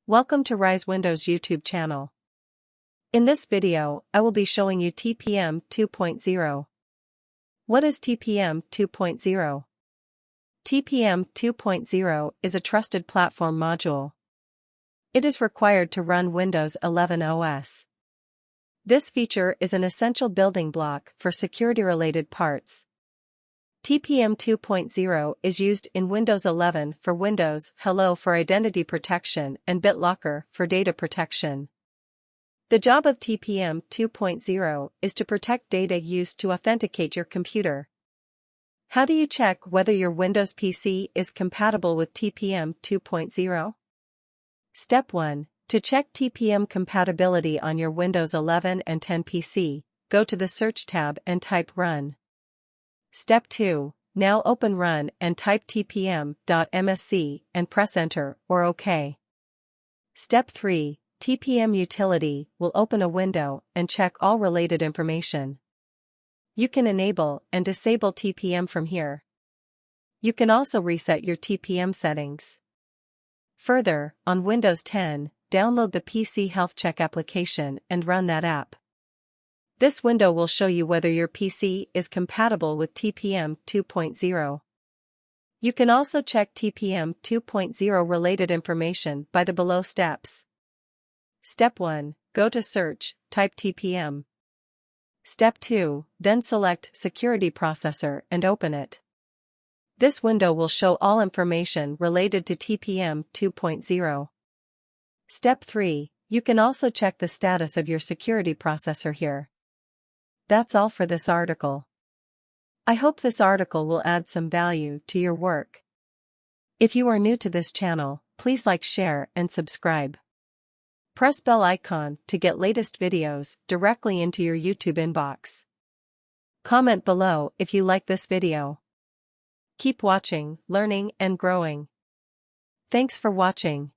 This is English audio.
Welcome to RiseWindows YouTube channel. In this video, I will be showing you TPM 2.0. What is TPM 2.0? TPM 2.0 is a trusted platform module. It is required to run Windows 11 OS. This feature is an essential building block for security-related parts. TPM 2.0 is used in Windows 11 for Windows Hello for identity protection and Bitlocker for data protection. The job of TPM 2.0 is to protect data used to authenticate your computer. How do you check whether your Windows PC is compatible with TPM 2.0? Step 1. To check TPM compatibility on your Windows 11 and 10 PC, go to the Search tab and type Run. Step 2. Now open Run and type tpm.msc and press Enter or OK. Step 3. TPM Utility will open a window and check all related information. You can enable and disable TPM from here. You can also reset your TPM settings. Further, on Windows 10, download the PC Health Check application and run that app. This window will show you whether your PC is compatible with TPM 2.0. You can also check TPM 2.0 related information by the below steps. Step 1. Go to Search, type TPM. Step 2. Then select Security Processor and open it. This window will show all information related to TPM 2.0. Step 3. You can also check the status of your security processor here. That's all for this article. I hope this article will add some value to your work. If you are new to this channel, please like, share, and subscribe. Press bell icon to get latest videos directly into your YouTube inbox. Comment below if you like this video. Keep watching, learning, and growing. Thanks for watching.